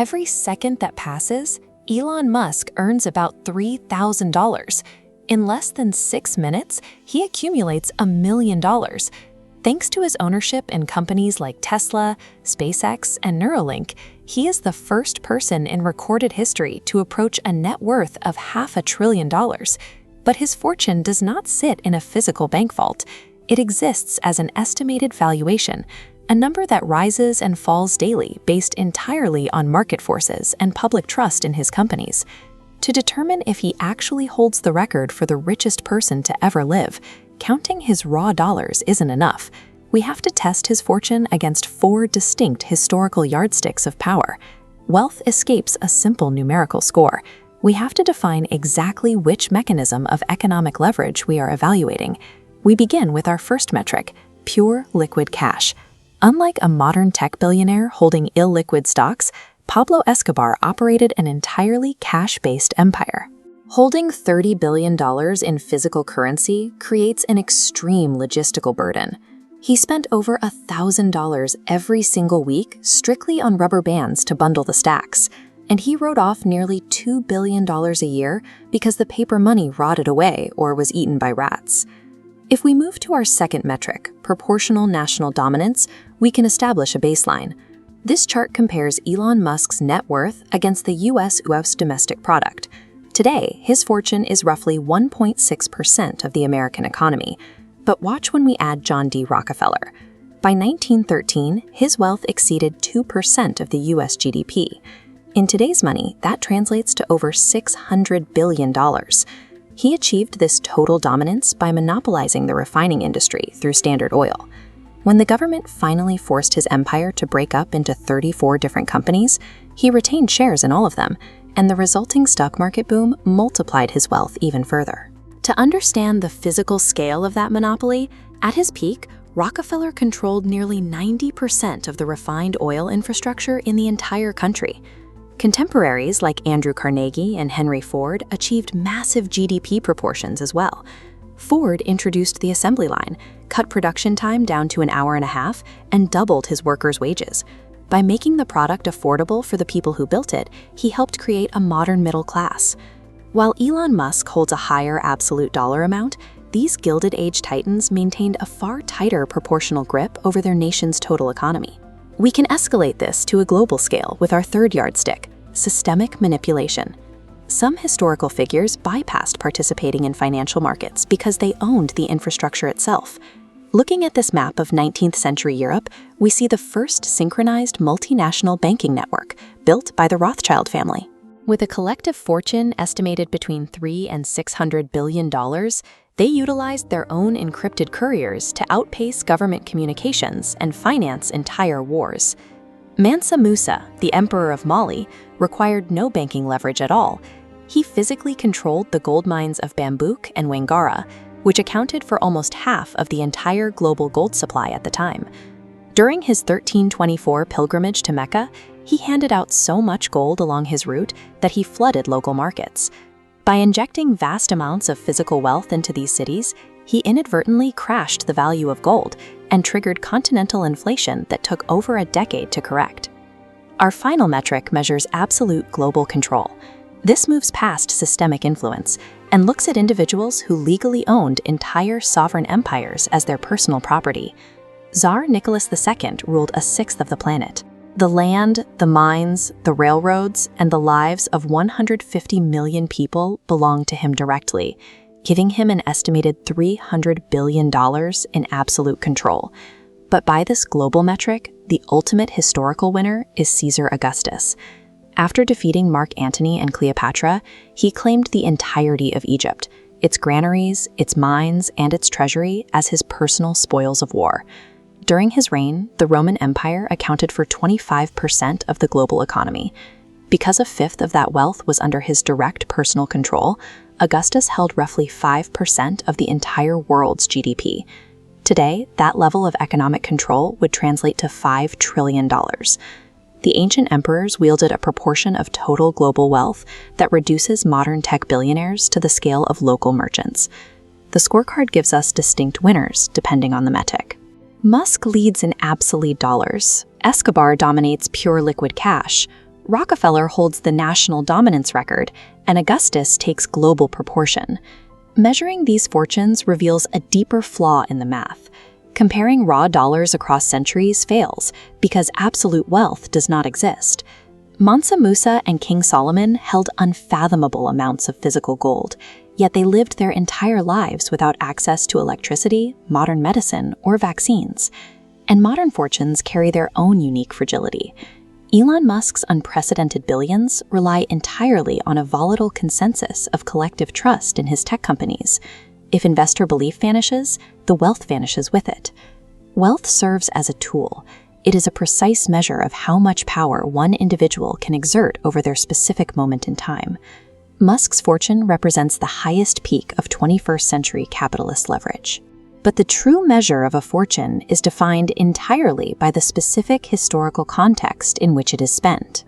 Every second that passes, Elon Musk earns about $3,000. In less than 6 minutes, he accumulates $1 million. Thanks to his ownership in companies like Tesla, SpaceX, and Neuralink, he is the first person in recorded history to approach a net worth of $500 billion. But his fortune does not sit in a physical bank vault. It exists as an estimated valuation, a number that rises and falls daily based entirely on market forces and public trust in his companies. To determine if he actually holds the record for the richest person to ever live, counting his raw dollars isn't enough. We have to test his fortune against 4 distinct historical yardsticks of power. Wealth escapes a simple numerical score. We have to define exactly which mechanism of economic leverage we are evaluating. We begin with our first metric, pure liquid cash. Unlike a modern tech billionaire holding illiquid stocks, Pablo Escobar operated an entirely cash-based empire. Holding $30 billion in physical currency creates an extreme logistical burden. He spent over $1,000 every single week strictly on rubber bands to bundle the stacks, and he wrote off nearly $2 billion a year because the paper money rotted away or was eaten by rats. If we move to our second metric, proportional national dominance, we can establish a baseline. This chart compares Elon Musk's net worth against the U.S. gross domestic product. Today, his fortune is roughly 1.6% of the American economy. But watch when we add John D. Rockefeller. By 1913, his wealth exceeded 2% of the U.S. GDP. In today's money, that translates to over $600 billion. He achieved this total dominance by monopolizing the refining industry through Standard Oil. When the government finally forced his empire to break up into 34 different companies, he retained shares in all of them, and the resulting stock market boom multiplied his wealth even further. To understand the physical scale of that monopoly, at his peak, Rockefeller controlled nearly 90% of the refined oil infrastructure in the entire country. Contemporaries like Andrew Carnegie and Henry Ford achieved massive GDP proportions as well. Ford introduced the assembly line, cut production time down to an hour and a half, and doubled his workers' wages. By making the product affordable for the people who built it, he helped create a modern middle class. While Elon Musk holds a higher absolute dollar amount, these Gilded Age titans maintained a far tighter proportional grip over their nation's total economy. We can escalate this to a global scale with our third yardstick, systemic manipulation. Some historical figures bypassed participating in financial markets because they owned the infrastructure itself. Looking at this map of 19th century Europe, we see the first synchronized multinational banking network built by the Rothschild family. With a collective fortune estimated between $300 and $600 billion, they utilized their own encrypted couriers to outpace government communications and finance entire wars. Mansa Musa, the emperor of Mali, required no banking leverage at all. He physically controlled the gold mines of Bambouk and Wangara, which accounted for almost half of the entire global gold supply at the time. During his 1324 pilgrimage to Mecca, he handed out so much gold along his route that he flooded local markets. By injecting vast amounts of physical wealth into these cities, he inadvertently crashed the value of gold and triggered continental inflation that took over a decade to correct. Our final metric measures absolute global control. This moves past systemic influence and looks at individuals who legally owned entire sovereign empires as their personal property. Tsar Nicholas II ruled a sixth of the planet. The land, the mines, the railroads, and the lives of 150 million people belonged to him directly, giving him an estimated $300 billion in absolute control. But by this global metric, the ultimate historical winner is Caesar Augustus. After defeating Mark Antony and Cleopatra, he claimed the entirety of Egypt, its granaries, its mines, and its treasury as his personal spoils of war. During his reign, the Roman Empire accounted for 25% of the global economy. Because a fifth of that wealth was under his direct personal control, Augustus held roughly 5% of the entire world's GDP. Today, that level of economic control would translate to $5 trillion. The ancient emperors wielded a proportion of total global wealth that reduces modern tech billionaires to the scale of local merchants. The scorecard gives us distinct winners, depending on the metric. Musk leads in absolute dollars. Escobar dominates pure liquid cash. Rockefeller holds the national dominance record, and Augustus takes global proportion. Measuring these fortunes reveals a deeper flaw in the math. Comparing raw dollars across centuries fails because absolute wealth does not exist. Mansa Musa and King Solomon held unfathomable amounts of physical gold, yet they lived their entire lives without access to electricity, modern medicine, or vaccines. And modern fortunes carry their own unique fragility. Elon Musk's unprecedented billions rely entirely on a volatile consensus of collective trust in his tech companies. If investor belief vanishes, the wealth vanishes with it. Wealth serves as a tool. It is a precise measure of how much power one individual can exert over their specific moment in time. Musk's fortune represents the highest peak of 21st century capitalist leverage. But the true measure of a fortune is defined entirely by the specific historical context in which it is spent.